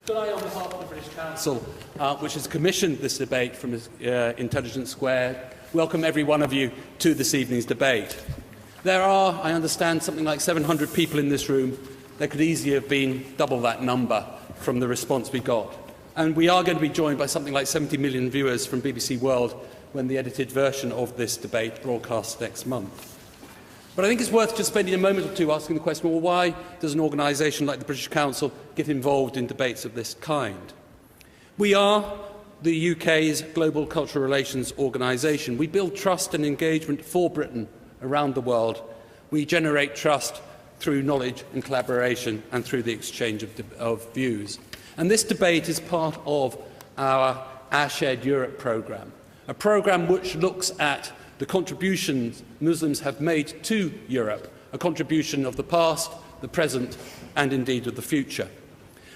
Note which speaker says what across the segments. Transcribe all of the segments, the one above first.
Speaker 1: Could I, on behalf of the British Council, which has commissioned this debate from Intelligence Squared, welcome every one of you to this evening's debate. There are, I understand, something like 700 people in this room. There could easily have been double that number from the response we got. And we are going to be joined by something like 70 million viewers from BBC World when the edited version of this debate broadcasts next month. But I think it's worth just spending a moment or two asking the question, well, why does an organisation like the British Council get involved in debates of this kind? We are the UK's global cultural relations organisation. We build trust and engagement for Britain around the world. We generate trust through knowledge and collaboration and through the exchange of views. And this debate is part of our Shared Europe programme, a programme which looks at the contributions Muslims have made to Europe, a contribution of the past, the present and indeed of the future.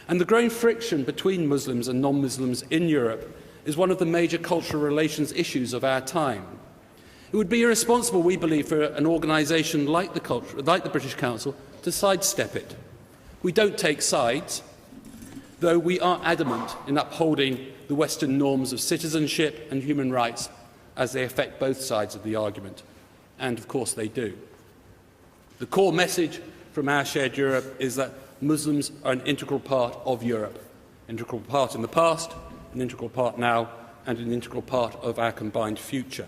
Speaker 1: And the growing friction between Muslims and non-Muslims in Europe is one of the major cultural relations issues of our time. It would be irresponsible, we believe, for an organisation like the British Council to sidestep it. We don't take sides, though we are adamant in upholding the Western norms of citizenship and human rights as they affect both sides of the argument. And, of course, they do. The core message from our Shared Europe is that Muslims are an integral part of Europe, integral part in the past, an integral part now, and an integral part of our combined future.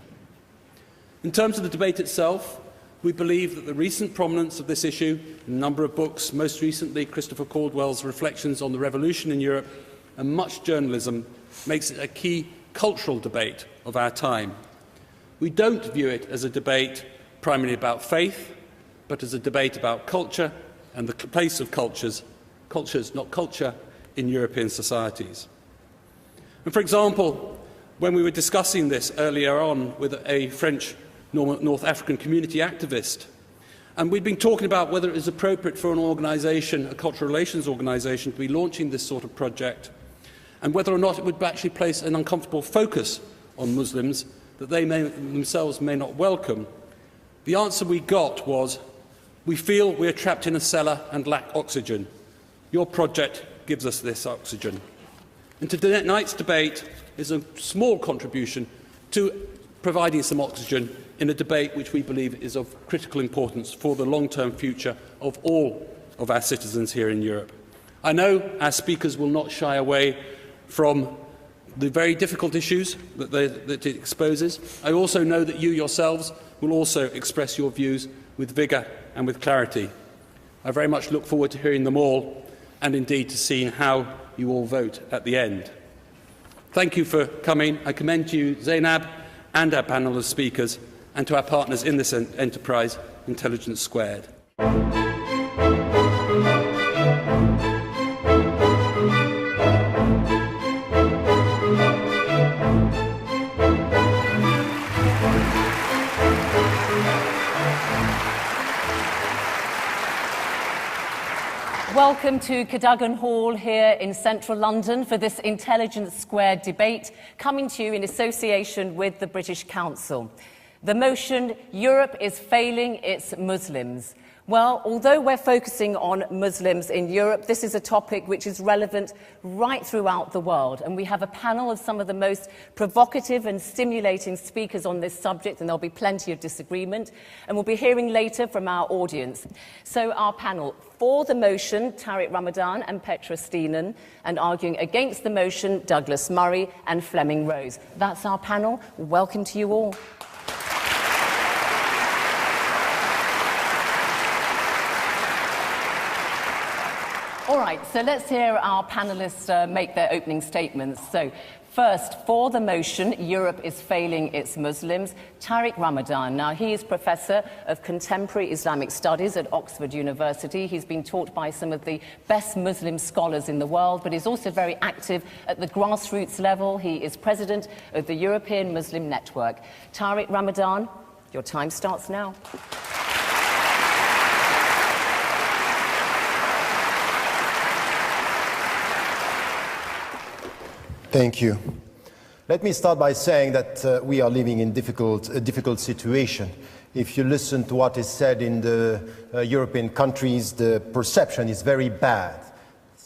Speaker 1: In terms of the debate itself, we believe that the recent prominence of this issue in a number of books, most recently Christopher Caldwell's Reflections on the Revolution in Europe, and much journalism, makes it a key cultural debate of our time. We don't view it as a debate primarily about faith, but as a debate about culture and the place of cultures, not culture, in European societies. And for example, when we were discussing this earlier on with a French North African community activist, and we'd been talking about whether it is appropriate for an organisation, a cultural relations organisation, to be launching this sort of project, and whether or not it would actually place an uncomfortable focus on Muslims that they themselves may not welcome, the answer we got was, we feel we are trapped in a cellar and lack oxygen. Your project gives us this oxygen. And tonight's debate is a small contribution to providing some oxygen in a debate which we believe is of critical importance for the long-term future of all of our citizens here in Europe. I know our speakers will not shy away from the very difficult issues that it exposes. I also know that you yourselves will also express your views with vigour and with clarity. I very much look forward to hearing them all and indeed to seeing how you all vote at the end. Thank you for coming. I commend to you Zainab and our panel of speakers, and to our partners in this enterprise, Intelligence Squared.
Speaker 2: Welcome to Cadogan Hall here in central London for this Intelligence Squared debate, coming to you in association with the British Council. The motion, Europe is failing its Muslims. Well, although we're focusing on Muslims in Europe, this is a topic which is relevant right throughout the world. And we have a panel of some of the most provocative and stimulating speakers on this subject, and there'll be plenty of disagreement. And we'll be hearing later from our audience. So our panel, for the motion, Tariq Ramadan and Petra Steenan, and arguing against the motion, Douglas Murray and Flemming Rose. That's our panel. Welcome to you all. All right, so let's hear our panellists make their opening statements. So, first, for the motion, Europe is failing its Muslims, Tariq Ramadan. Now, he is Professor of Contemporary Islamic Studies at Oxford University. He's been taught by some of the best Muslim scholars in the world, but he's also very active at the grassroots level. He is President of the European Muslim Network. Tariq Ramadan, your time starts now.
Speaker 3: Thank you. Let me start by saying that we are living in a difficult situation. If you listen to what is said in the European countries, the perception is very bad.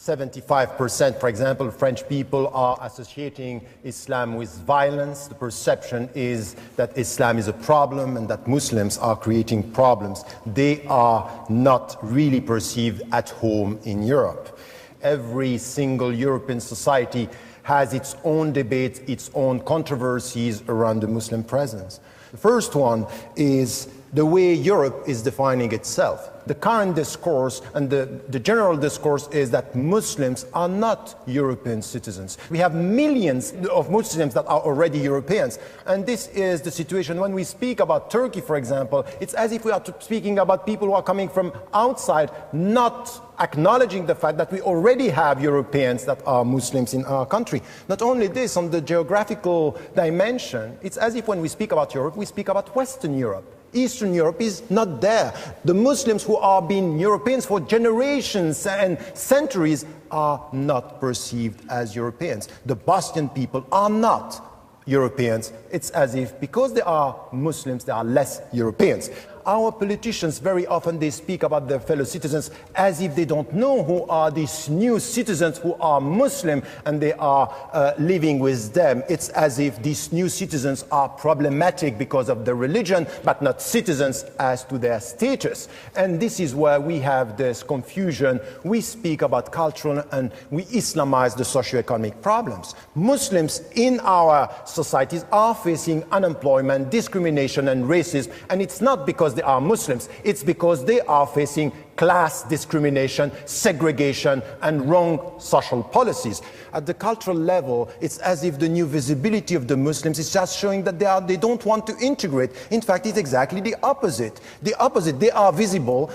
Speaker 3: 75%, for example, French people are associating Islam with violence. The perception is that Islam is a problem and that Muslims are creating problems. They are not really perceived at home in Europe. Every single European society has its own debates, its own controversies around the Muslim presence. The first one is the way Europe is defining itself. The current discourse and the general discourse is that Muslims are not European citizens. We have millions of Muslims that are already Europeans. And this is the situation when we speak about Turkey, for example. It's as if we are speaking about people who are coming from outside, not acknowledging the fact that we already have Europeans that are Muslims in our country. Not only this, on the geographical dimension, it's as if when we speak about Europe, we speak about Western Europe. Eastern Europe is not there. The Muslims who are being Europeans for generations and centuries are not perceived as Europeans. The Bosnian people are not Europeans. It's as if because they are Muslims, they are less Europeans. Our politicians, very often they speak about their fellow citizens as if they don't know who are these new citizens who are Muslim and they are living with them. It's as if these new citizens are problematic because of their religion, but not citizens as to their status. And this is where we have this confusion. We speak about cultural and we Islamize the socioeconomic problems. Muslims in our societies are facing unemployment, discrimination and racism, and it's not because they are Muslims, it's because they are facing class discrimination, segregation, and wrong social policies. At the cultural level, it's as if the new visibility of the Muslims is just showing that they don't want to integrate. In fact, it's exactly the opposite. The opposite, they are visible.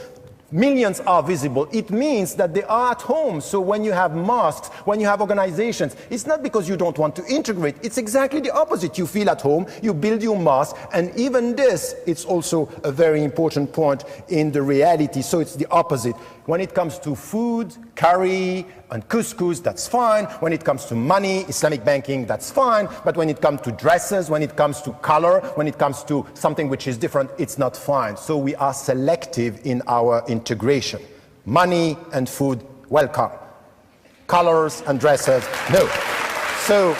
Speaker 3: Millions are visible. It means that they are at home. So when you have mosques, when you have organizations, it's not because you don't want to integrate. It's exactly the opposite. You feel at home, you build your mosque, and even this, it's also a very important point in the reality. So it's the opposite. When it comes to food, curry, and couscous, that's fine. When it comes to money, Islamic banking, that's fine. But when it comes to dresses, when it comes to color, when it comes to something which is different, it's not fine. So we are selective in our integration. Money and food, welcome. Colors and dresses, no. So,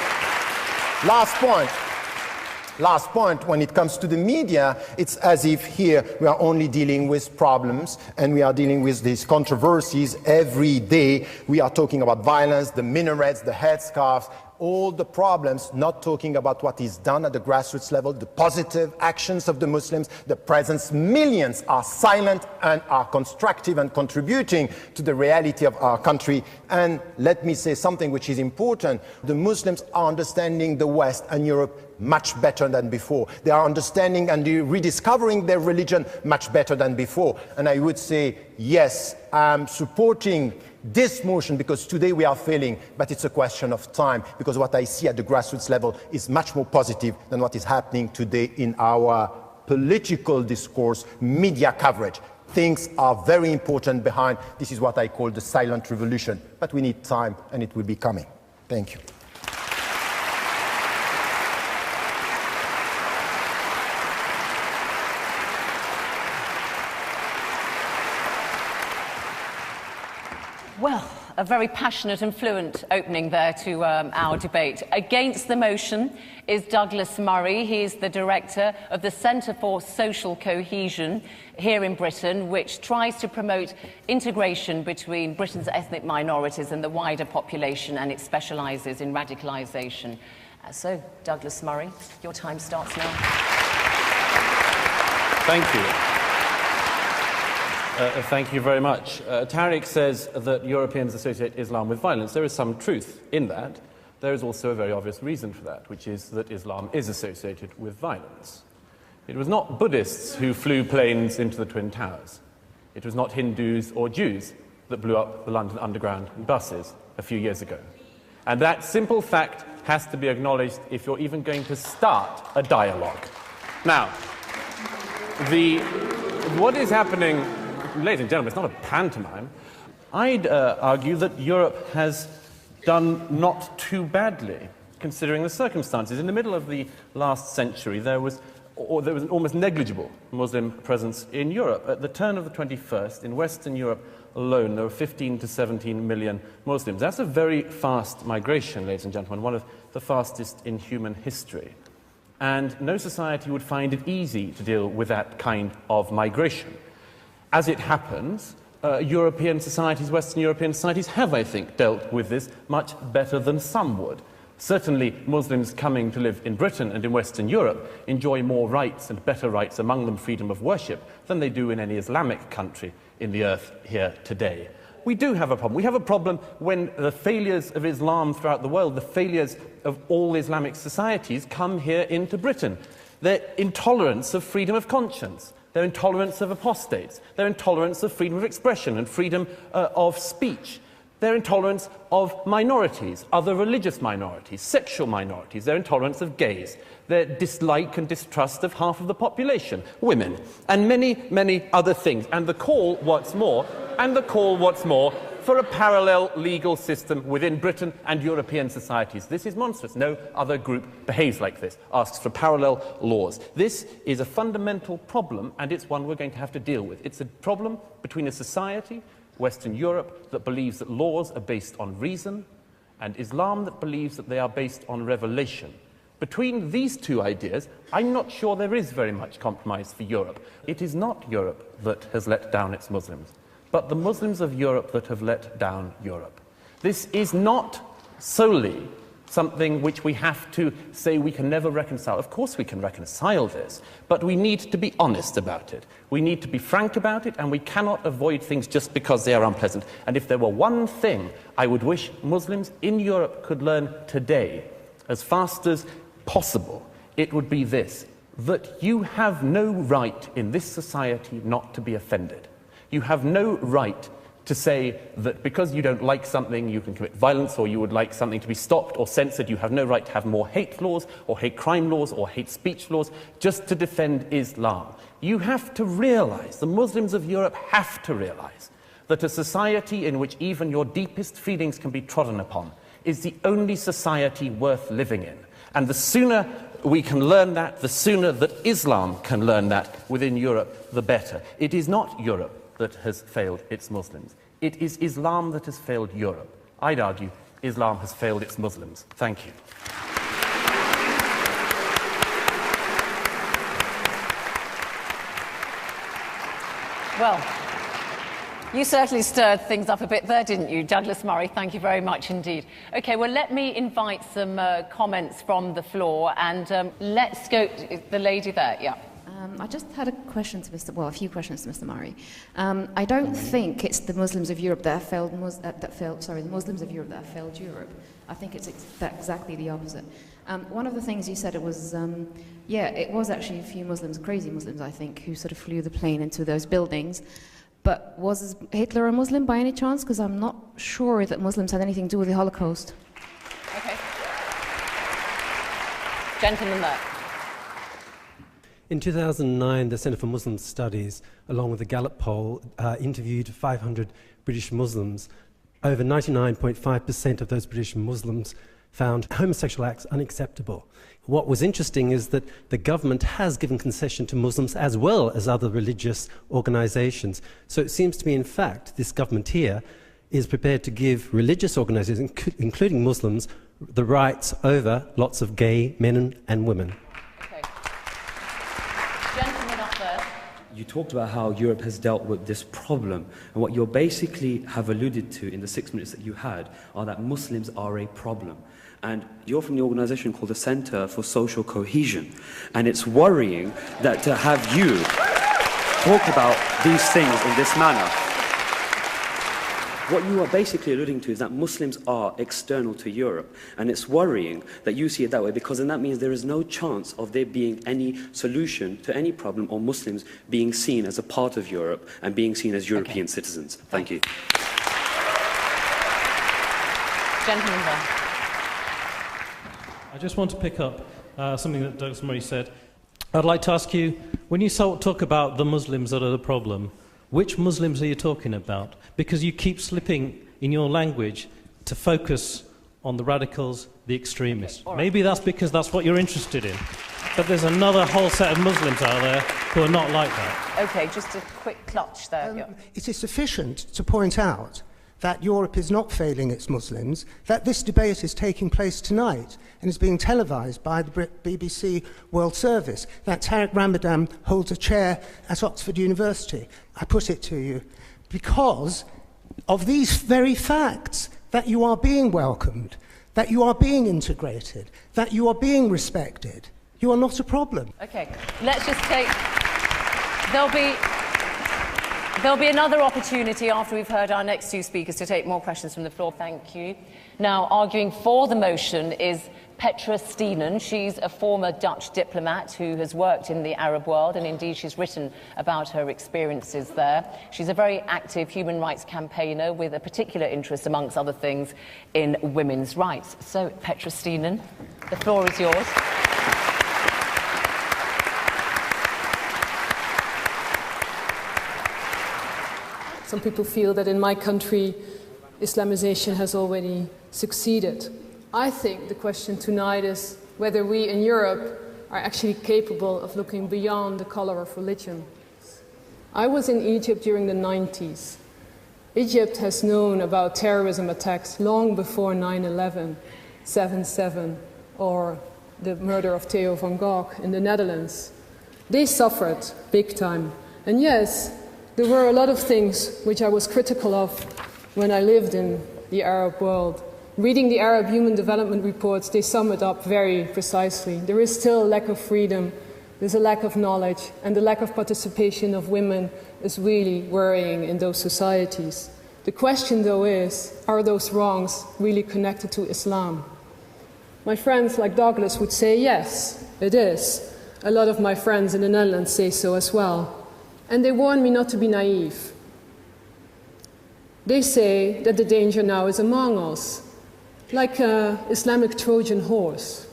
Speaker 3: last point, when it comes to the media, it's as if here we are only dealing with problems and we are dealing with these controversies every day. We are talking about violence, the minarets, the headscarves, all the problems, not talking about what is done at the grassroots level, the positive actions of the Muslims, the presence. Millions are silent and are constructive and contributing to the reality of our country. And let me say something which is important. The Muslims are understanding the West and Europe much better than before. They are understanding and rediscovering their religion much better than before. And I would say, yes, I'm supporting this motion because today we are failing, but it's a question of time, because what I see at the grassroots level is much more positive than what is happening today in our political discourse, media coverage. Things are very important behind. This is what I call the silent revolution, but we need time and it will be coming. Thank you.
Speaker 2: Well, a very passionate and fluent opening there to our debate. Against the motion is Douglas Murray. He is the director of the Centre for Social Cohesion here in Britain, which tries to promote integration between Britain's ethnic minorities and the wider population, and it specialises in radicalisation. So, Douglas Murray, your time starts now.
Speaker 4: Thank you. Thank you very much. Tariq says that Europeans associate Islam with violence. There is some truth in that. There is also a very obvious reason for that, which is that Islam is associated with violence. It was not Buddhists who flew planes into the Twin Towers. It was not Hindus or Jews that blew up the London Underground buses a few years ago. And that simple fact has to be acknowledged if you're even going to start a dialogue. Now, what is happening, ladies and gentlemen, it's not a pantomime. I'd argue that Europe has done not too badly, considering the circumstances. In the middle of the last century, there was an almost negligible Muslim presence in Europe. At the turn of the 21st, in Western Europe, alone, there are 15 to 17 million Muslims. That's a very fast migration, ladies and gentlemen, one of the fastest in human history. And no society would find it easy to deal with that kind of migration. As it happens, European societies, Western European societies have, I think, dealt with this much better than some would. Certainly, Muslims coming to live in Britain and in Western Europe enjoy more rights and better rights, among them freedom of worship, than they do in any Islamic country in the earth here today. We do have a problem. We have a problem when the failures of Islam throughout the world, the failures of all Islamic societies, come here into Britain. Their intolerance of freedom of conscience, their intolerance of apostates, their intolerance of freedom of expression and freedom of speech, their intolerance of minorities, other religious minorities, sexual minorities, their intolerance of gays, their dislike and distrust of half of the population, women, and many, many other things. And the call, what's more, for a parallel legal system within Britain and European societies. This is monstrous. No other group behaves like this, asks for parallel laws. This is a fundamental problem, and it's one we're going to have to deal with. It's a problem between a society, Western Europe, that believes that laws are based on reason, and Islam that believes that they are based on revelation. Between these two ideas, I'm not sure there is very much compromise for Europe. It is not Europe that has let down its Muslims, but the Muslims of Europe that have let down Europe. This is not solely something which we have to say we can never reconcile. Of course we can reconcile this, but we need to be honest about it. We need to be frank about it, and we cannot avoid things just because they are unpleasant. And if there were one thing I would wish Muslims in Europe could learn today, as fast as possible, it would be this: that you have no right in this society not to be offended. You have no right to say that because you don't like something, you can commit violence, or you would like something to be stopped or censored. You have no right to have more hate laws, or hate crime laws, or hate speech laws, just to defend Islam. You have to realize, the Muslims of Europe have to realize, that a society in which even your deepest feelings can be trodden upon is the only society worth living in. And the sooner we can learn that, the sooner that Islam can learn that within Europe, the better. It is not Europe that has failed its Muslims. It is Islam that has failed Europe. I'd argue Islam has failed its Muslims. Thank you.
Speaker 2: Well, you certainly stirred things up a bit there, didn't you, Douglas Murray? Thank you very much indeed. OK, well, let me invite some comments from the floor, and let's go to the lady there. Yeah.
Speaker 5: I just had a question to a few questions to Mr. Murray. I don't think it's the Muslims of Europe that have failed, the Muslims of Europe that have failed Europe. I think it's exactly the opposite. One of the things you said, it was actually a few Muslims, crazy Muslims, I think, who sort of flew the plane into those buildings. But was Hitler a Muslim by any chance? Because I'm not sure that Muslims had anything to do with the Holocaust.
Speaker 2: OK. Gentleman there.
Speaker 6: In 2009, the Centre for Muslim Studies, along with the Gallup poll, interviewed 500 British Muslims. Over 99.5% of those British Muslims found homosexual acts unacceptable. What was interesting is that the government has given concession to Muslims as well as other religious organisations. So it seems to me, in fact, this government here is prepared to give religious organisations, including Muslims, the rights over lots of gay men and women.
Speaker 7: You talked about how Europe has dealt with this problem, and what you basically have alluded to in the 6 minutes that you had are that Muslims are a problem. And you're from the organisation called the Centre for Social Cohesion, and it's worrying that to have you talk about these things in this manner. What you are basically alluding to is that Muslims are external to Europe, and it's worrying that you see it that way, because then that means there is no chance of there being any solution to any problem, or Muslims being seen as a part of Europe and being seen as European citizens. Thank you.
Speaker 2: Gentleman there.
Speaker 8: I just want to pick up something that Douglas Murray said. I'd like to ask you, when you talk about the Muslims that are the problem, which Muslims are you talking about? Because you keep slipping in your language to focus on the radicals, the extremists. Okay, right. Maybe that's because that's what you're interested in. But there's another whole set of Muslims out there who are not like that.
Speaker 2: OK, just a quick clutch there.
Speaker 9: It is sufficient to point out that Europe is not failing its Muslims, that this debate is taking place tonight and is being televised by the BBC World Service, that Tariq Ramadan holds a chair at Oxford University. I put it to you because of these very facts, that you are being welcomed, that you are being integrated, that you are being respected. You are not a problem.
Speaker 2: OK, let's just take... There'll be another opportunity after we've heard our next two speakers to take more questions from the floor. Thank you. Now, arguing for the motion is Petra Steenan. She's a former Dutch diplomat who has worked in the Arab world, and indeed she's written about her experiences there. She's a very active human rights campaigner with a particular interest, amongst other things, in women's rights. So, Petra Steenan, the floor is yours.
Speaker 10: Some people feel that in my country, Islamization has already succeeded. I think the question tonight is whether we in Europe are actually capable of looking beyond the color of religion. I was in Egypt during the 90s. Egypt has known about terrorism attacks long before 9/11, 7/7, or the murder of Theo van Gogh in the Netherlands. They suffered big time. And yes, there were a lot of things which I was critical of when I lived in the Arab world. Reading the Arab Human Development Reports, they sum it up very precisely. There is still a lack of freedom, there's a lack of knowledge, and the lack of participation of women is really worrying in those societies. The question, though, is, are those wrongs really connected to Islam? My friends like Douglas would say, yes, it is. A lot of my friends in the Netherlands say so as well. And they warn me not to be naive. They say that the danger now is among us, like an Islamic Trojan horse.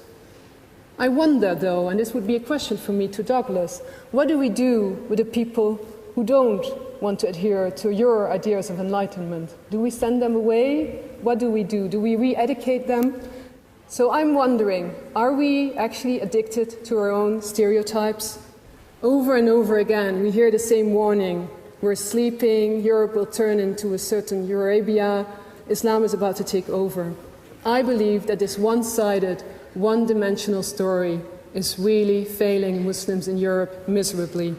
Speaker 10: I wonder, though, and this would be a question for me to Douglas, what do we do with the people who don't want to adhere to your ideas of enlightenment? Do we send them away? What do we do? Do we re-educate them? So I'm wondering, are we actually addicted to our own stereotypes? Over and over again, we hear the same warning. We're sleeping, Europe will turn into a certain Eurabia, Islam is about to take over. I believe that this one-sided, one-dimensional story is really failing Muslims in Europe miserably.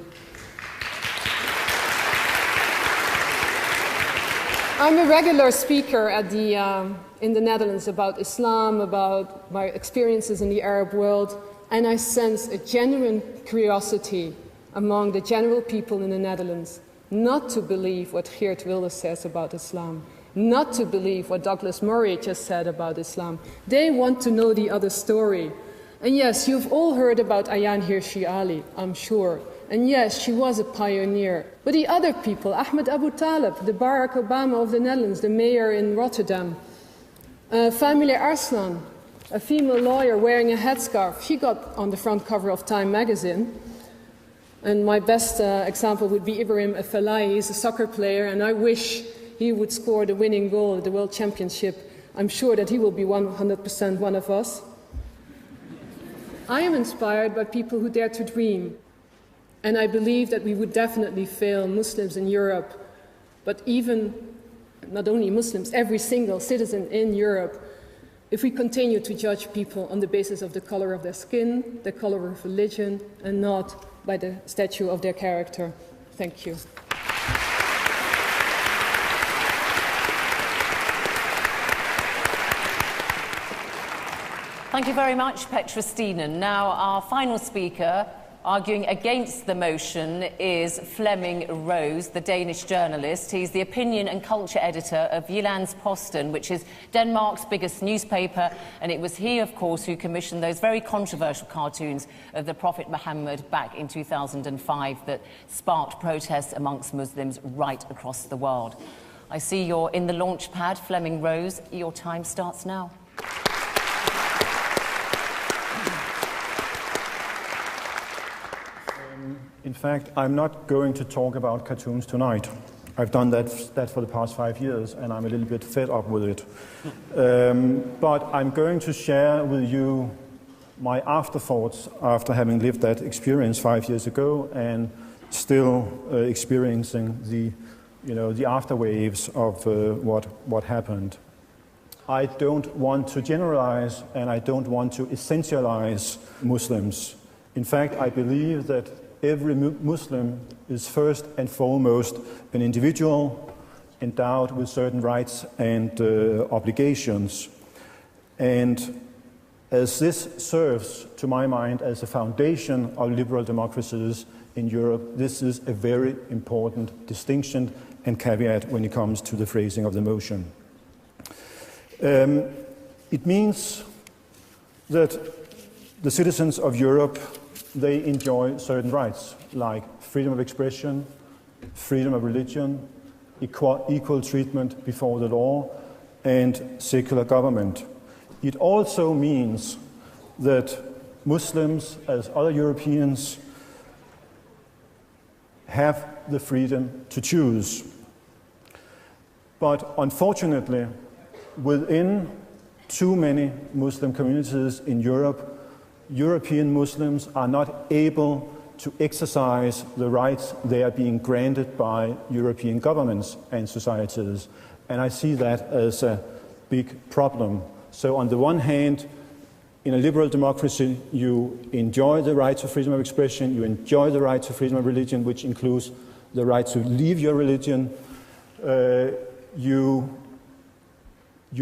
Speaker 10: I'm a regular speaker at in the Netherlands about Islam, about my experiences in the Arab world, and I sense a genuine curiosity among the general people in the Netherlands not to believe what Geert Wilders says about Islam, not to believe what Douglas Murray just said about Islam. They want to know the other story. And yes, you've all heard about Ayaan Hirsi Ali, I'm sure. And yes, she was a pioneer. But the other people, Ahmed Abu Talib, the Barack Obama of the Netherlands, the mayor in Rotterdam, Famile Arslan, a female lawyer wearing a headscarf, she got on the front cover of Time magazine. And my best example would be Ibrahim Afellay. He's a soccer player, and I wish he would score the winning goal at the World Championship. I'm sure that he will be 100% one of us. I am inspired by people who dare to dream. And I believe that we would definitely fail Muslims in Europe, but even, not only Muslims, every single citizen in Europe, if we continue to judge people on the basis of the color of their skin, the color of religion, and not by the stature of their character. Thank you.
Speaker 2: Thank you very much, Petra Steenan. Now, our final speaker, arguing against the motion, is Flemming Rose, the Danish journalist. He's the opinion and culture editor of Jyllands-Posten, which is Denmark's biggest newspaper, and it was he, of course, who commissioned those very controversial cartoons of the Prophet Muhammad back in 2005 that sparked protests amongst Muslims right across the world. I see you're in the launch pad, Flemming Rose. Your time starts now.
Speaker 11: In fact, I'm not going to talk about cartoons tonight. I've done that for the past 5 years, and I'm a little bit fed up with it. But I'm going to share with you my afterthoughts after having lived that experience 5 years ago and still experiencing the afterwaves of what happened. I don't want to generalize and I don't want to essentialize Muslims. In fact, I believe that every Muslim is first and foremost an individual endowed with certain rights and obligations. And as this serves, to my mind, as a foundation of liberal democracies in Europe, this is a very important distinction and caveat when it comes to the phrasing of the motion. It means that the citizens of Europe, they enjoy certain rights like freedom of expression, freedom of religion, equal treatment before the law, and secular government. It also means that Muslims, as other Europeans, have the freedom to choose. But unfortunately, within too many Muslim communities in Europe, European Muslims are not able to exercise the rights they are being granted by European governments and societies. And I see that as a big problem. So on the one hand, in a liberal democracy, you enjoy the right to freedom of expression, you enjoy the right to freedom of religion, which includes the right to leave your religion. You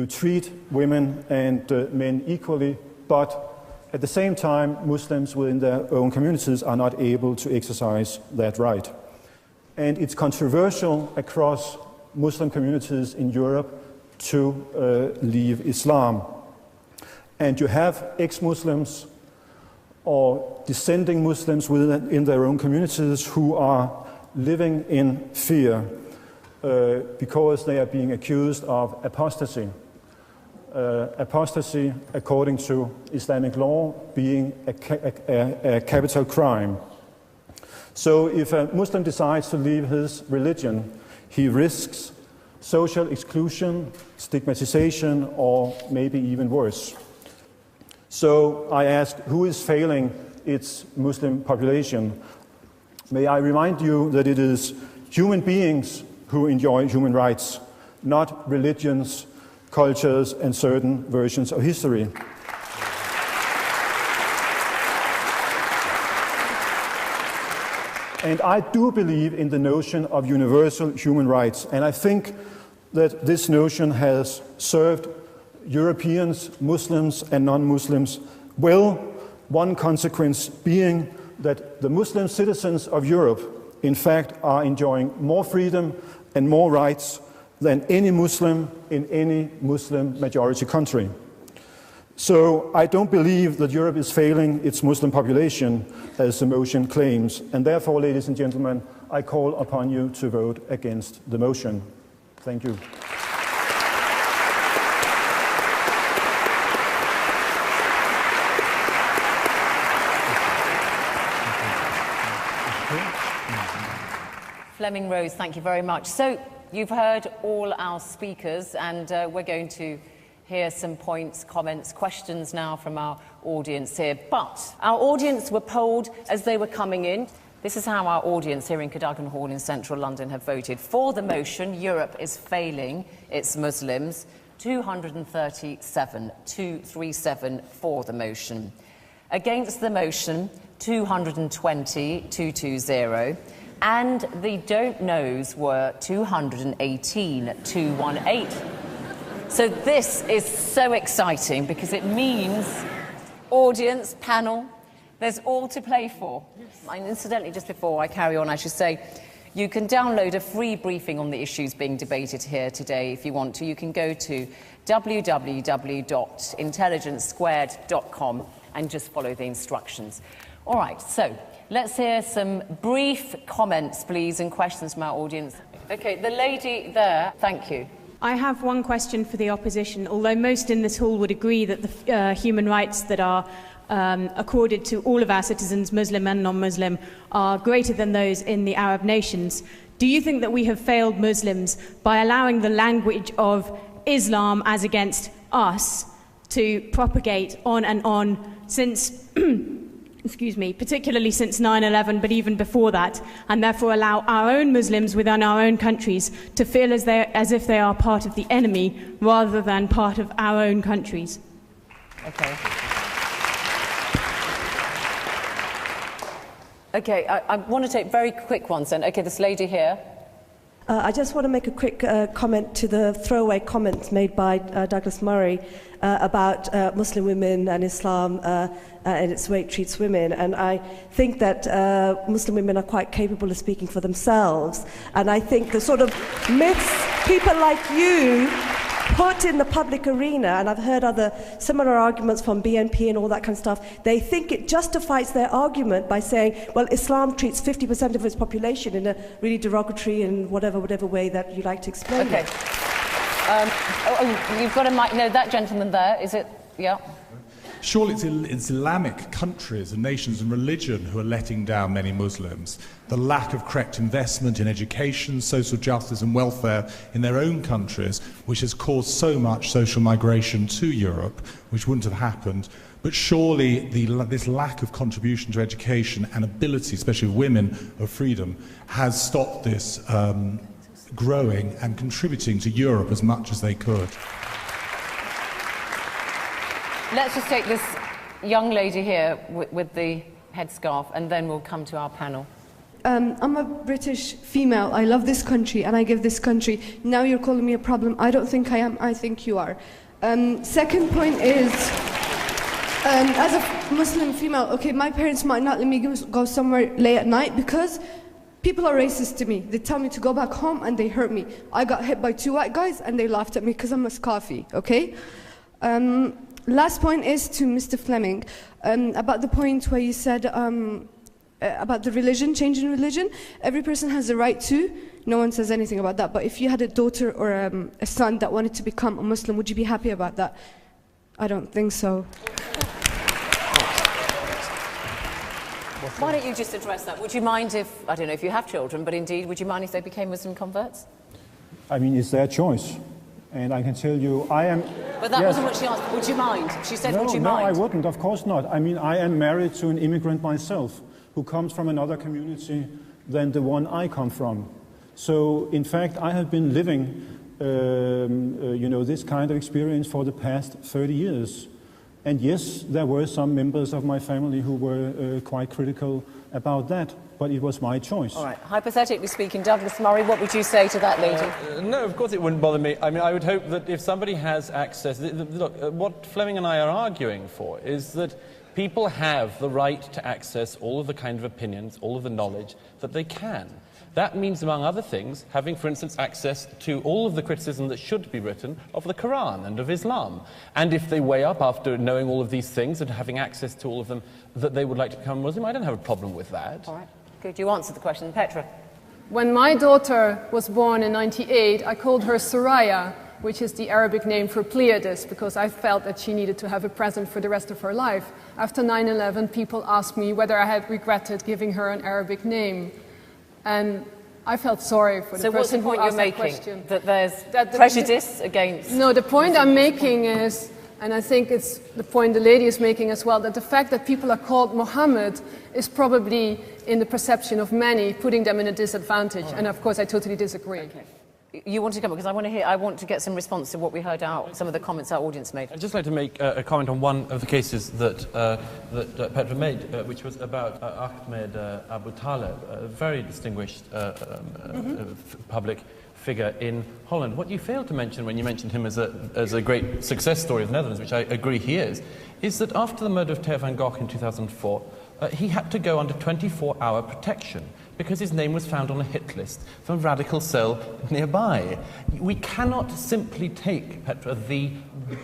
Speaker 11: treat women and men equally, but at the same time, Muslims within their own communities are not able to exercise that right. And it's controversial across Muslim communities in Europe to leave Islam. And you have ex-Muslims or dissenting Muslims within their own communities who are living in fear because they are being accused of apostasy. Apostasy, according to Islamic law, being a capital crime. So if a Muslim decides to leave his religion, he risks social exclusion, stigmatization, or maybe even worse. So I ask, who is failing its Muslim population? May I remind you that it is human beings who enjoy human rights, not religions, cultures, and certain versions of history. And I do believe in the notion of universal human rights, and I think that this notion has served Europeans, Muslims, and non-Muslims well, one consequence being that the Muslim citizens of Europe, in fact, are enjoying more freedom and more rights than any Muslim in any Muslim majority country. So I don't believe that Europe is failing its Muslim population, as the motion claims, and therefore, ladies and gentlemen, I call upon you to vote against the motion. Thank you.
Speaker 2: Flemming Rose, thank you very much. So you've heard all our speakers, and we're going to hear some points, comments, questions now from our audience here. But our audience were polled as they were coming in. This is how our audience here in Cadogan Hall in central London have voted. For the motion, Europe is failing its Muslims, 237 for the motion. Against the motion, 220. And the don't knows were 218. So this is so exciting because it means, audience, panel, there's all to play for. And incidentally, just before I carry on, I should say, you can download a free briefing on the issues being debated here today if you want to. You can go to www.intelligencesquared.com and just follow the instructions. All right, so let's hear some brief comments, please, and questions from our audience. Okay, the lady there, thank you.
Speaker 12: I have one question for the opposition. Although most in this hall would agree that the human rights that are accorded to all of our citizens, Muslim and non-Muslim, are greater than those in the Arab nations, do you think that we have failed Muslims by allowing the language of Islam as against us to propagate on and on since, excuse me, particularly since 9/11, but even before that, and therefore allow our own Muslims within our own countries to feel as if they are part of the enemy rather than part of our own countries.
Speaker 2: Okay. Okay, I want to take very quick ones then. Okay, this lady here.
Speaker 13: I just want to make a quick comment to the throwaway comments made by Douglas Murray about Muslim women and Islam and its way it treats women. And I think that Muslim women are quite capable of speaking for themselves. And I think the sort of myths people like you put in the public arena, and I've heard other similar arguments from BNP and all that kind of stuff, they think it justifies their argument by saying, well, Islam treats 50% of its population in a really derogatory and whatever way that you like to explain
Speaker 2: it. You've got a mic. No, that gentleman there, is it? Yeah.
Speaker 14: Surely it's Islamic countries and nations and religion who are letting down many Muslims. The lack of correct investment in education, social justice and welfare in their own countries, which has caused so much social migration to Europe, which wouldn't have happened. But surely this lack of contribution to education and ability, especially of women, of freedom, has stopped this growing and contributing to Europe as much as they could.
Speaker 2: Let's just take this young lady here with the headscarf, and then we'll come to our panel.
Speaker 15: I'm a British female. I love this country, and I give this country. Now you're calling me a problem. I don't think I am. I think you are. Second point is, as a Muslim female, okay, my parents might not let me go somewhere late at night because people are racist to me. They tell me to go back home, and they hurt me. I got hit by 2 white guys, and they laughed at me because I'm a scarfy, okay? Last point is to Mr. Flemming, about the point where you said about the religion, change in religion. Every person has the right to. No one says anything about that. But if you had a daughter or a son that wanted to become a Muslim, would you be happy about that? I don't think so.
Speaker 2: Why don't you just address that? Would you mind if, I don't know if you have children, but indeed, would you mind if they became Muslim converts?
Speaker 11: I mean, it's their choice. And I can tell you, I am...
Speaker 2: But that wasn't what she asked. Would you mind? She said, would you mind?
Speaker 11: No, I wouldn't. Of course not. I mean, I am married to an immigrant myself who comes from another community than the one I come from. So, in fact, I have been living, this kind of experience for the past 30 years. And yes, there were some members of my family who were quite critical about that. But it was my choice.
Speaker 2: All right. Hypothetically speaking, Douglas Murray, what would you say to that lady?
Speaker 4: No, of course it wouldn't bother me. I mean, I would hope that if somebody has access... Look, what Flemming and I are arguing for is that people have the right to access all of the kind of opinions, all of the knowledge that they can. That means, among other things, having, for instance, access to all of the criticism that should be written of the Quran and of Islam. And if they weigh up after knowing all of these things and having access to all of them that they would like to become Muslim, I don't have a problem with that.
Speaker 2: All right. Good, you answered the question. Petra?
Speaker 10: When my daughter was born in '98, I called her Soraya, which is the Arabic name for Pleiades, because I felt that she needed to have a present for the rest of her life. After 9/11, people asked me whether I had regretted giving her an Arabic name. And I felt sorry for the person who asked that question.
Speaker 2: So what's the point you're making? That there's prejudice against...
Speaker 10: No, the point I'm making is, and I think it's the point the lady is making as well, that the fact that people are called Muhammad is probably, in the perception of many, putting them in a disadvantage. And of course, I totally disagree.
Speaker 2: Okay. You want to come, because I want to get some response to what we heard out, some of the comments our audience made.
Speaker 4: I'd just like to make a comment on one of the cases that Petra made, which was about Ahmed Abu Talib, a very distinguished public figure in Holland. What you failed to mention when you mentioned him as a great success story of the Netherlands, which I agree he is that after the murder of Theo van Gogh in 2004, he had to go under 24-hour protection because his name was found on a hit list from a radical cell nearby. We cannot simply take, Petra, the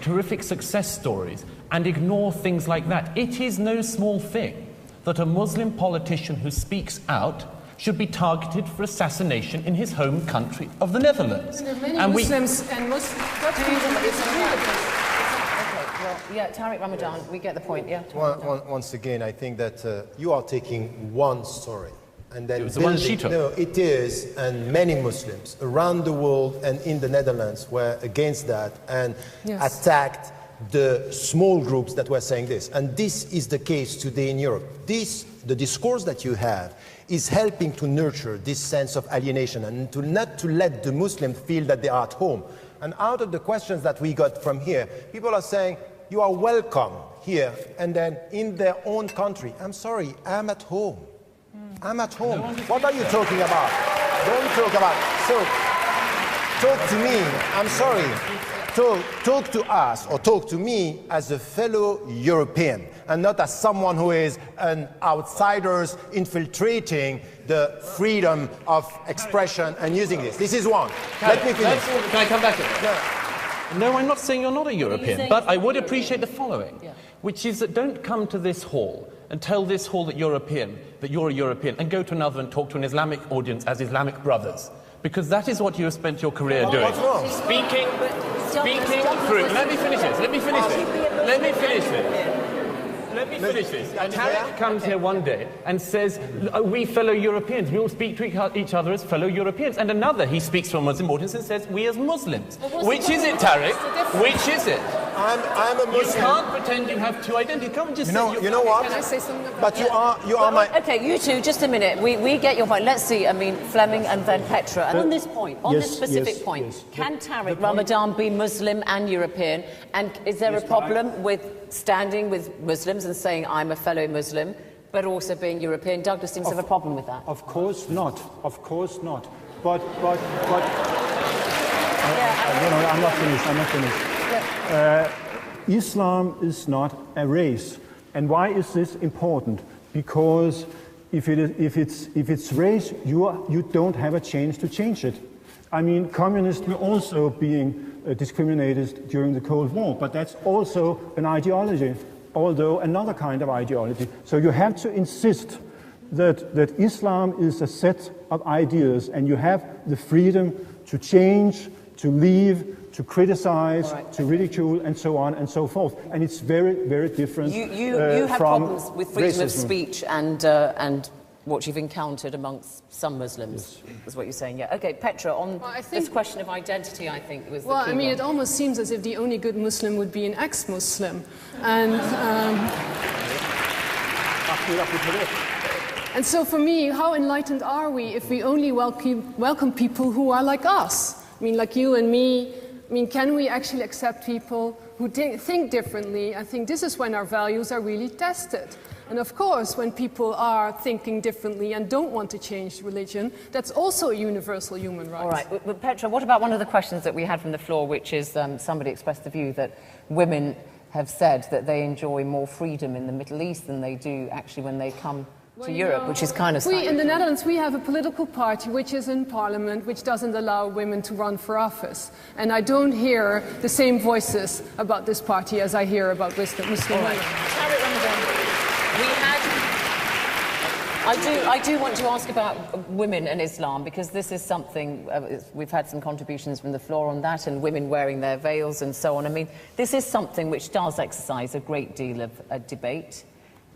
Speaker 4: terrific success stories and ignore things like that. It is no small thing that a Muslim politician who speaks out should be targeted for assassination in his home country of the Netherlands.
Speaker 10: There are many Muslims and Muslims Dutch people that disagree with this.
Speaker 2: Well, yeah, Tariq Ramadan, we get the point, yeah.
Speaker 3: Once again, I think that you are taking one story and then
Speaker 4: it was the one she took.
Speaker 3: No, it is, and many Muslims around the world and in the Netherlands were against that and attacked the small groups that were saying this. And this is the case today in Europe. The discourse that you have is helping to nurture this sense of alienation and not to let the Muslims feel that they are at home. And out of the questions that we got from here, people are saying, you are welcome here, and then in their own country. I'm sorry, I'm at home. I'm at home. What are you talking about? Don't talk about. So, talk to me. I'm sorry. Talk to us, or talk to me as a fellow European, and not as someone who is an outsider infiltrating the freedom of expression and using this. This is one. Let me finish.
Speaker 4: Can I come back to that? No, I'm not saying you're not a European, but I would appreciate the following, which is that don't come to this hall and tell this hall that you're a European, and go to another and talk to an Islamic audience as Islamic brothers. Because that is what you have spent your career doing.
Speaker 3: What's wrong?
Speaker 4: Speaking through. Let me finish this. And Tariq comes here one day and says, we fellow Europeans, we all speak to each other as fellow Europeans. And another, he speaks to a Muslim audience and says, we as Muslims. Which is it, Tariq? Which is it?
Speaker 3: I'm a Muslim.
Speaker 4: You can't pretend you have two identities. Come and just say
Speaker 3: you know what?
Speaker 10: Can I say something about
Speaker 3: But
Speaker 10: that?
Speaker 3: you are my...
Speaker 2: Okay, you two, just a minute. We get your point. Let's see, I mean, Flemming and then Petra. On this point, this specific point, can Tariq Ramadan be Muslim and European? And is there a problem with standing with Muslims and saying, I'm a fellow Muslim, but also being European? Douglas seems to have a problem with that.
Speaker 11: Of course not. Of course not. But I'm not finished. Islam is not a race. And why is this important? Because if it's race, you don't have a chance to change it. I mean, communists were also being discriminated during the Cold War, but that's also an ideology, although another kind of ideology. So you have to insist that Islam is a set of ideas, and you have the freedom to change, to leave, to criticize, to ridicule, and so on and so forth. And it's very, very different
Speaker 2: You have problems with freedom of speech and what you've encountered amongst some Muslims, is what you're saying. Yeah. Okay, Petra, on this question of identity, I think was the key
Speaker 10: I mean,
Speaker 2: one.
Speaker 10: it almost seems as if the only good Muslim would be an ex-Muslim. And so for me, how enlightened are we if we only welcome people who are like us? I mean, like you and me. I mean, can we actually accept people who think differently? I think this is when our values are really tested. And of course, when people are thinking differently and don't want to change religion, that's also a universal human right.
Speaker 2: All right, but Petra, what about one of the questions that we had from the floor, which is somebody expressed the view that women have said that they enjoy more freedom in the Middle East than they do actually when they come to Europe, which is kind of...
Speaker 10: In the Netherlands, we have a political party which is in parliament, which doesn't allow women to run for office. And I don't hear the same voices about this party as I hear about Muslim women.
Speaker 2: I do want to ask about women and Islam, because this is something, we've had some contributions from the floor on that, and women wearing their veils and so on. I mean, this is something which does exercise a great deal of debate.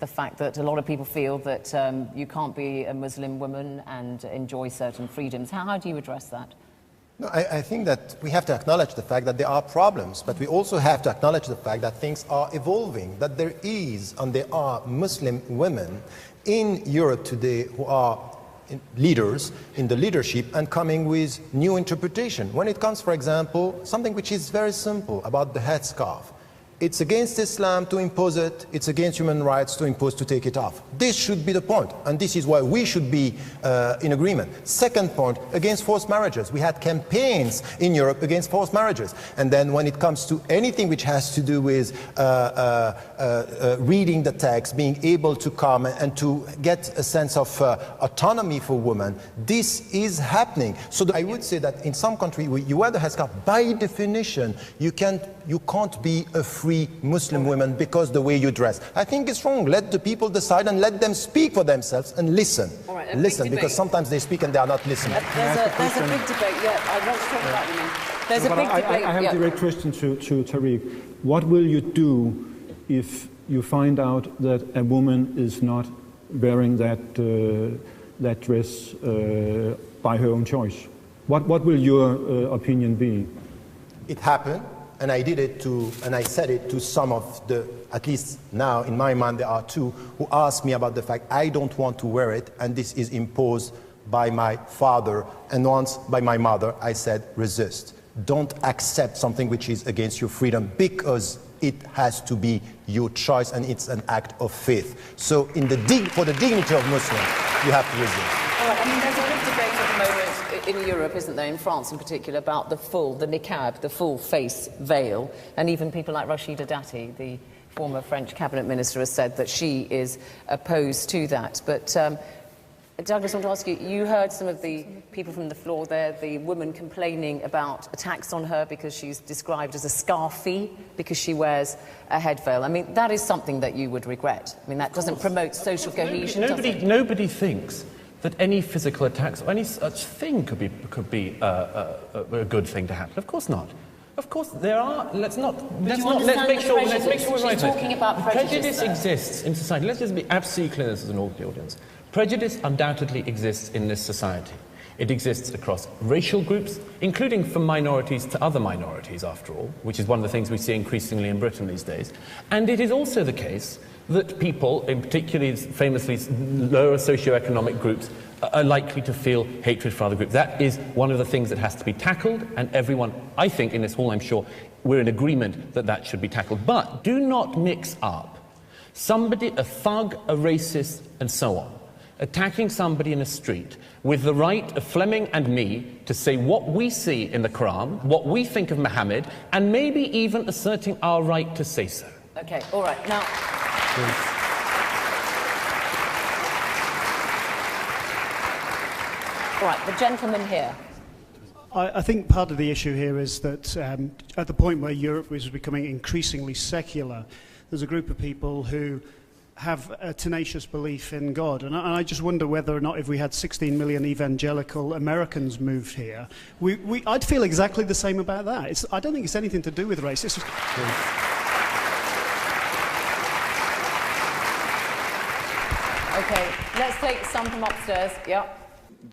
Speaker 2: The fact that a lot of people feel that you can't be a Muslim woman and enjoy certain freedoms. How do you address that?
Speaker 3: No, I think that we have to acknowledge the fact that there are problems, but we also have to acknowledge the fact that things are evolving, that there are Muslim women in Europe today who are leaders in the leadership and coming with new interpretation. When it comes, for example, something which is very simple about the headscarf. It's against Islam to impose it. It's against human rights to take it off. This should be the point, and this is why we should be in agreement. Second point, against forced marriages. We had campaigns in Europe against forced marriages. And then when it comes to anything which has to do with reading the text, being able to come and to get a sense of autonomy for women, this is happening. So I would say that in some countries, you wear the headscarf, by definition, you can't be a free Muslim woman because the way you dress. I think it's wrong. Let the people decide and let them speak for themselves and listen.
Speaker 2: All right,
Speaker 3: listen, because sometimes they speak and they are not listening.
Speaker 2: There's a big debate. Yeah, I want to talk about women. There's a big debate.
Speaker 11: I have a direct question to Tariq. What will you do if you find out that a woman is not wearing that dress by her own choice? What will your opinion be?
Speaker 3: It happened. And I did it and I said it to some of at least now in my mind there are two who asked me about the fact I don't want to wear it, and this is imposed by my father, and once by my mother. I said, resist. Don't accept something which is against your freedom, because it has to be your choice and it's an act of faith. So for the dignity of Muslims, you have to resist.
Speaker 2: All right, I mean, there's a big debate at the moment in Europe, isn't there, in France in particular, about the niqab, the full face veil, and even people like Rachida Dati, the former French cabinet minister, has said that she is opposed to that. But Douglas, I want to ask you, you heard some of the people from the floor there, the woman complaining about attacks on her because she's described as a scarfie because she wears a head veil. I mean, that is something that you would regret. I mean, that doesn't promote social cohesion, does it?
Speaker 4: Nobody thinks that any physical attacks or any such thing could be a good thing to happen. Of course not. Of course there are. Let's make sure we're right.
Speaker 2: Talking about
Speaker 4: prejudice exists in society. Let's just be absolutely clear as an audience. Prejudice undoubtedly exists in this society. It exists across racial groups, including from minorities to other minorities, after all, which is one of the things we see increasingly in Britain these days. And it is also the case that people, in particularly famously lower socioeconomic groups, are likely to feel hatred for other groups. That is one of the things that has to be tackled, and everyone, I think, in this hall, I'm sure, we're in agreement that that should be tackled. But do not mix up somebody, a thug, a racist, and so on, attacking somebody in a street with the right of Flemming and me to say what we see in the Quran, what we think of Muhammad, and maybe even asserting our right to say so.
Speaker 2: Okay, all right, now... All right, the gentleman here.
Speaker 16: I think part of the issue here is that at the point where Europe was becoming increasingly secular, there's a group of people who have a tenacious belief in God. And I just wonder whether or not if we had 16 million evangelical Americans moved here, I'd feel exactly the same about that. I don't think it's anything to do with race. It's just...
Speaker 2: Okay, let's take some from upstairs. Yeah.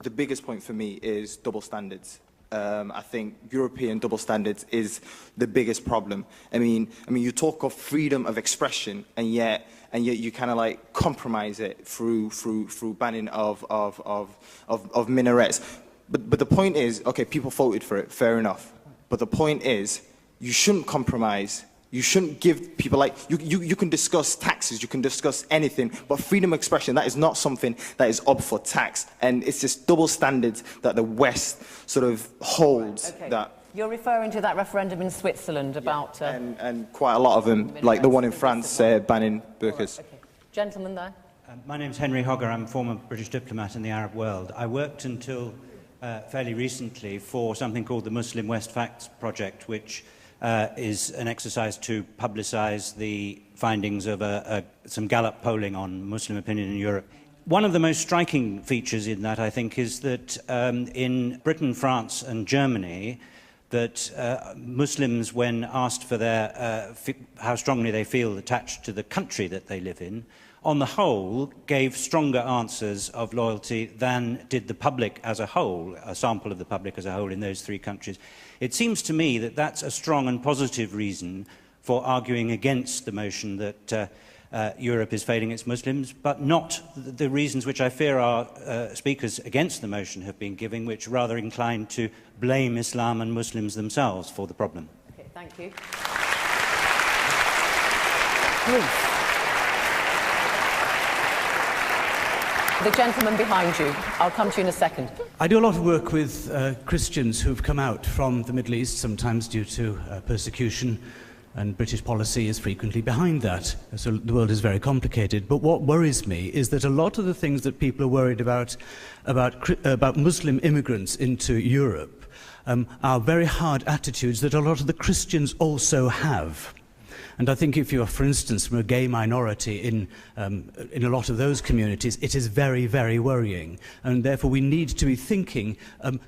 Speaker 17: The biggest point for me is double standards. I think European double standards is the biggest problem. I mean, you talk of freedom of expression, and yet you kind of like compromise it through banning of minarets. But the point is, okay, people voted for it, fair enough. But the point is, you shouldn't compromise. You shouldn't give people, like, you can discuss taxes, you can discuss anything, but freedom of expression, that is not something that is up for tax. And it's this double standards that the West sort of holds.
Speaker 2: Okay.
Speaker 17: That.
Speaker 2: You're referring to that referendum in Switzerland about...
Speaker 17: And quite a lot of them, like the one in France banning burqas.
Speaker 2: Okay. Gentleman there.
Speaker 18: My name's Henry Hogger. I'm a former British diplomat in the Arab world. I worked until fairly recently for something called the Muslim West Facts Project, which is an exercise to publicise the findings of some Gallup polling on Muslim opinion in Europe. One of the most striking features in that, I think, is that in Britain, France and Germany, that Muslims, when asked for how strongly they feel attached to the country that they live in, on the whole, gave stronger answers of loyalty than did the public as a whole, a sample of the public as a whole in those three countries. It seems to me that that's a strong and positive reason for arguing against the motion that Europe is failing its Muslims, but not the reasons which I fear our speakers against the motion have been giving, which are rather inclined to blame Islam and Muslims themselves for the problem.
Speaker 2: Okay, thank you. The gentleman behind you. I'll come to you in a second.
Speaker 19: I do a lot of work with Christians who've come out from the Middle East, sometimes due to persecution, and British policy is frequently behind that. So the world is very complicated. But what worries me is that a lot of the things that people are worried about Muslim immigrants into Europe are very hard attitudes that a lot of the Christians also have. And I think if you are, for instance, from a gay minority in a lot of those communities, it is very, very worrying. And therefore we need to be thinking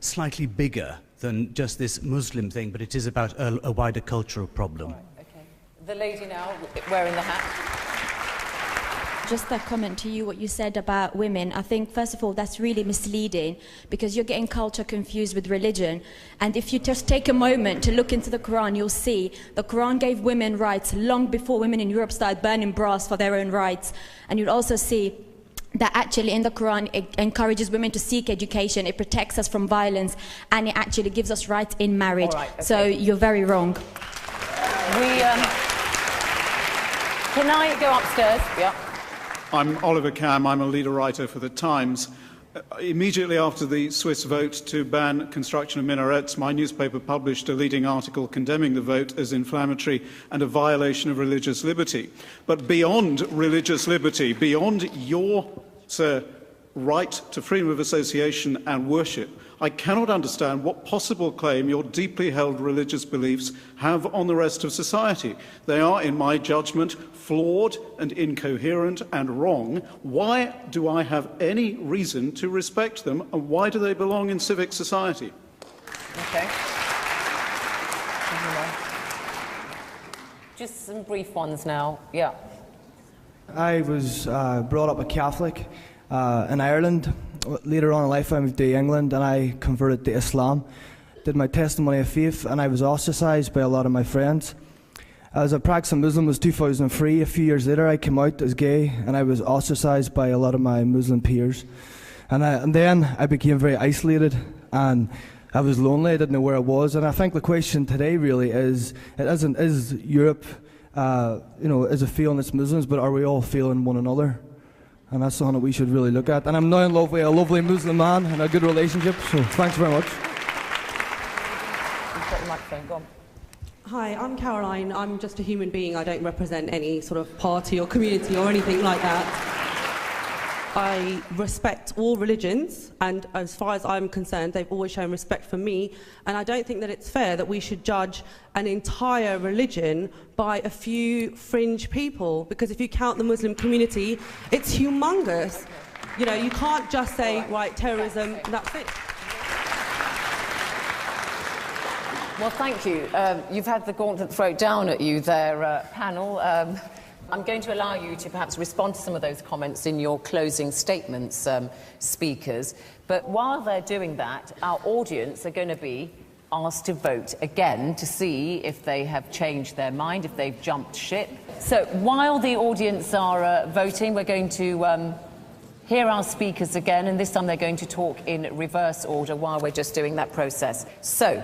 Speaker 19: slightly bigger than just this Muslim thing, but it is about a wider cultural problem.
Speaker 2: Right, okay. The lady now, wearing the hat.
Speaker 20: Just a comment to you, what you said about women. I think, first of all, that's really misleading because you're getting culture confused with religion. And if you just take a moment to look into the Quran, you'll see the Quran gave women rights long before women in Europe started burning bras for their own rights. And you'll also see that actually in the Quran it encourages women to seek education, it protects us from violence, and it actually gives us rights in marriage.
Speaker 2: All right, okay.
Speaker 20: So you're very wrong.
Speaker 2: Can I go upstairs? Yeah.
Speaker 21: I'm Oliver Cam. I'm a leader writer for The Times. Immediately after the Swiss vote to ban construction of minarets, my newspaper published a leading article condemning the vote as inflammatory and a violation of religious liberty. But beyond religious liberty, beyond your, sir, right to freedom of association and worship, I cannot understand what possible claim your deeply held religious beliefs have on the rest of society. They are, in my judgment, flawed and incoherent and wrong. Why do I have any reason to respect them, and why do they belong in civic society?
Speaker 2: Okay. Just some brief ones now. Yeah.
Speaker 22: I was brought up a Catholic in Ireland. Later on in life I moved to England and I converted to Islam. Did my testimony of faith and I was ostracised by a lot of my friends. As a practicing Muslim was 2003. A few years later I came out as gay and I was ostracised by a lot of my Muslim peers. And then I became very isolated and I was lonely. I didn't know where I was. And I think the question today really is, is Europe, is it failing its Muslims, but are we all failing one another? And that's something that we should really look at. And I'm now in love with a lovely Muslim man and a good relationship, so thanks very much.
Speaker 2: You've got the microphone, go on.
Speaker 23: Hi, I'm Caroline. I'm just a human being. I don't represent any sort of party or community or anything like that. I respect all religions, and as far as I'm concerned, they've always shown respect for me, and I don't think that it's fair that we should judge an entire religion by a few fringe people, because if you count the Muslim community, it's humongous. You know, you can't just say, right, terrorism, and that's it.
Speaker 2: Well, thank you. You've had the gauntlet thrown down at you there, panel. I'm going to allow you to perhaps respond to some of those comments in your closing statements, speakers. But while they're doing that, our audience are going to be asked to vote again to see if they have changed their mind, if they've jumped ship. So while the audience are voting, we're going to hear our speakers again, and this time they're going to talk in reverse order while we're just doing that process. So,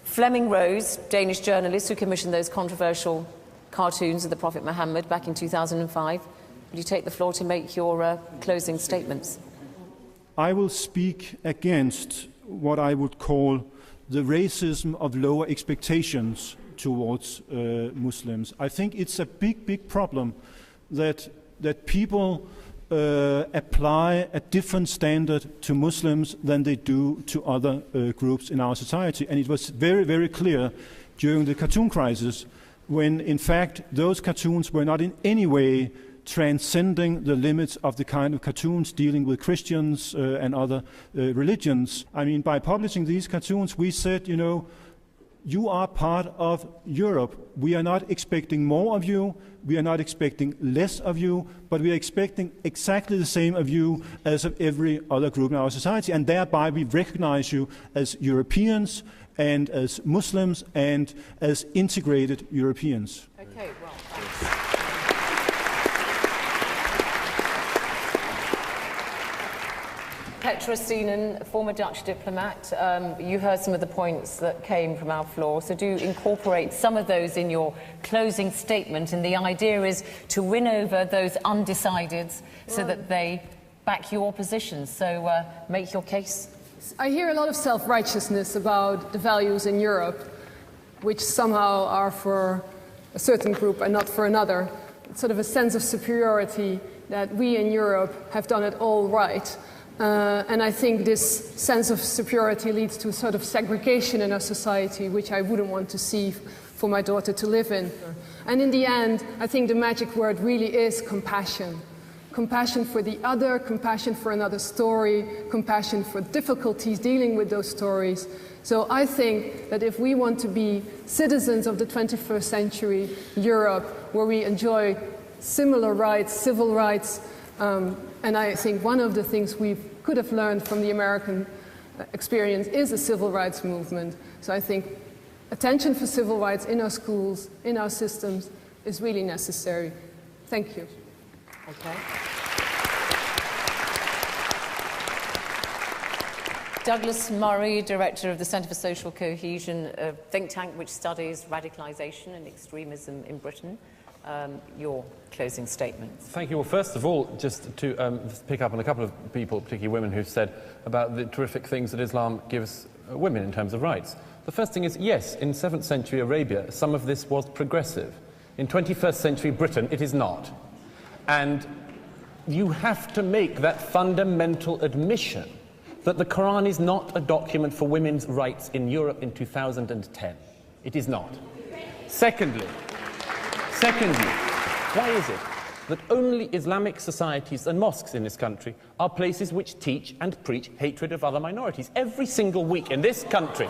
Speaker 2: Flemming Rose, Danish journalist who commissioned those controversial cartoons of the Prophet Muhammad back in 2005. Will you take the floor to make your closing statements?
Speaker 11: I will speak against what I would call the racism of lower expectations towards Muslims. I think it's a big problem that people apply a different standard to Muslims than they do to other groups in our society. And it was very clear during the cartoon crisis, when in fact those cartoons were not in any way transcending the limits of the kind of cartoons dealing with Christians and other religions. I mean, by publishing these cartoons, we said, you know, you are part of Europe. We are not expecting more of you, we are not expecting less of you, but we are expecting exactly the same of you as of every other group in our society, and thereby we recognize you as Europeans and as Muslims and as integrated Europeans.
Speaker 2: Okay, well, Petra Sienen, former Dutch diplomat, you heard some of the points that came from our floor, so do incorporate some of those in your closing statement, and the idea is to win over those undecideds so that they back your position. So make your case.
Speaker 10: I hear a lot of self-righteousness about the values in Europe, which somehow are for a certain group and not for another. It's sort of a sense of superiority that we in Europe have done it all right. And I think this sense of superiority leads to a sort of segregation in our society, which I wouldn't want to see for my daughter to live in. And in the end, I think the magic word really is compassion. Compassion for the other, compassion for another story, compassion for difficulties dealing with those stories. So I think that if we want to be citizens of the 21st century Europe, where we enjoy similar rights, civil rights, and I think one of the things we could have learned from the American experience is a civil rights movement. So I think attention for civil rights in our schools, in our systems, is really necessary. Thank you.
Speaker 2: Okay. Douglas Murray, Director of the Centre for Social Cohesion, a think tank which studies radicalisation and extremism in Britain. Your closing statement.
Speaker 4: Thank you. Well, first of all, just to pick up on a couple of people, particularly women, who've said about the terrific things that Islam gives women in terms of rights. The first thing is, yes, in 7th century Arabia, some of this was progressive. In 21st century Britain, it is not. And you have to make that fundamental admission that the Quran is not a document for women's rights in Europe in 2010. It is not. Secondly, why is it that only Islamic societies and mosques in this country are places which teach and preach hatred of other minorities? Every single week in this country,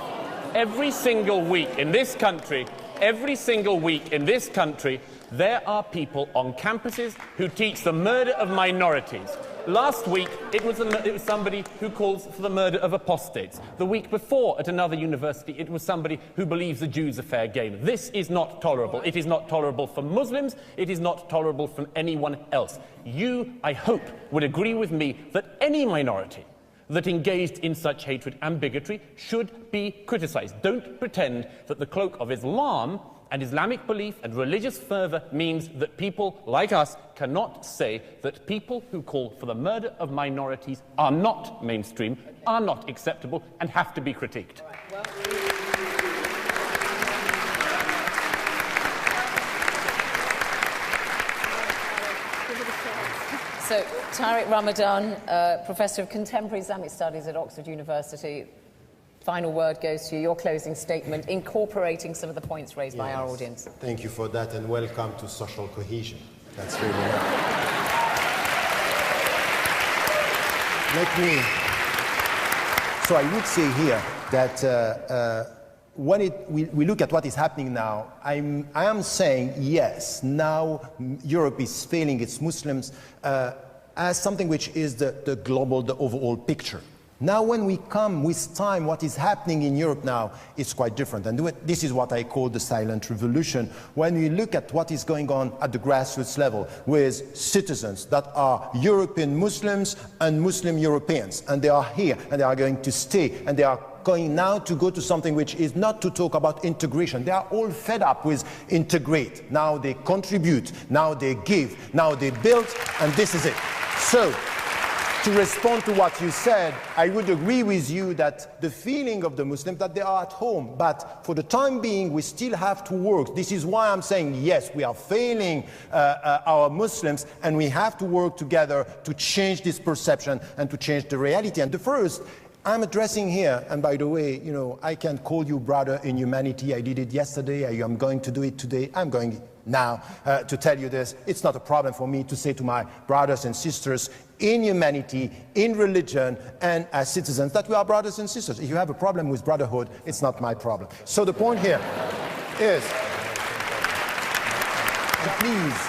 Speaker 4: there are people on campuses who teach the murder of minorities. Last week, it was somebody who calls for the murder of apostates. The week before, at another university, it was somebody who believes the Jews are fair game. This is not tolerable. It is not tolerable for Muslims. It is not tolerable from anyone else. You, I hope, would agree with me that any minority that engaged in such hatred and bigotry should be criticised. Don't pretend that the cloak of Islam and Islamic belief and religious fervour means that people like us cannot say that people who call for the murder of minorities are not mainstream, are not acceptable, and have to be critiqued.
Speaker 2: So, Tariq Ramadan, Professor of Contemporary Islamic Studies at Oxford University. Final word goes to you, your closing statement, incorporating some of the points raised by our audience.
Speaker 3: Thank you for that, and welcome to social cohesion. That's really nice. So I would say here that when we look at what is happening now, I am saying, yes, now Europe is failing its Muslims as something which is the global, the overall picture. Now when we come with time, what is happening in Europe now is quite different. And this is what I call the silent revolution. When we look at what is going on at the grassroots level with citizens that are European Muslims and Muslim Europeans, and they are here and they are going to stay, and they are going now to go to something which is not to talk about integration. They are all fed up with integrate. Now they contribute, now they give, now they build, and this is it. So, to respond to what you said, I would agree with you that the feeling of the Muslims that they are at home, but for the time being, we still have to work. This is why I'm saying, yes, we are failing our Muslims, and we have to work together to change this perception and to change the reality. And the first, I'm addressing here, and by the way, you know, I can call you brother in humanity. I did it yesterday. I am going to do it today. I'm going now to tell you this. It's not a problem for me to say to my brothers and sisters in humanity, in religion, and as citizens that we are brothers and sisters. If you have a problem with brotherhood, it's not my problem. So the point here is, please,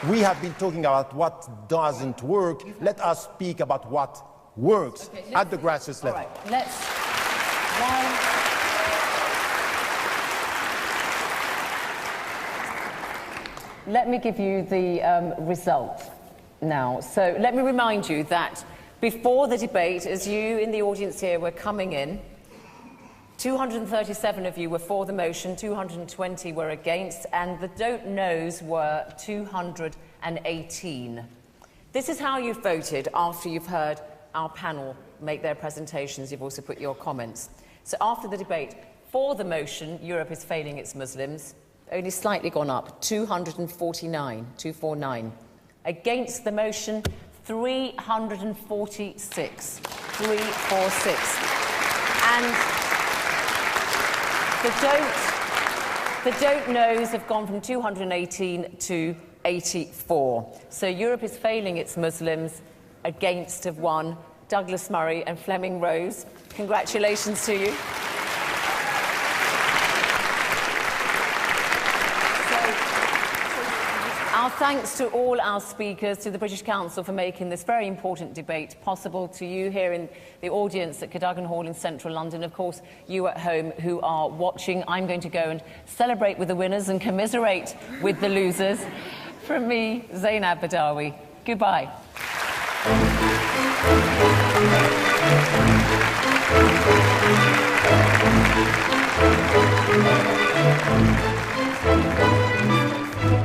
Speaker 3: we have been talking about what doesn't work. Let us speak about what works at the grassroots level.
Speaker 2: All right, let's... Let me give you the result now. So let me remind you that before the debate, as you in the audience here were coming in, 237 of you were for the motion, 220 were against, and the don't knows were 218. This is how you voted after you've heard our panel make their presentations. You've also put your comments. So after the debate, for the motion, Europe is failing its Muslims, only slightly gone up, 249, 249. Against the motion, 346, 346. And the don't knows have gone from 218 to 84. So Europe is failing its Muslims, against have won. Douglas Murray and Flemming Rose, congratulations to you. Our thanks to all our speakers, to the British Council for making this very important debate possible, to you here in the audience at Cadogan Hall in central London, of course, you at home who are watching. I'm going to go and celebrate with the winners and commiserate with the losers. From me, Zainab Badawi. Goodbye.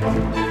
Speaker 2: Thank you.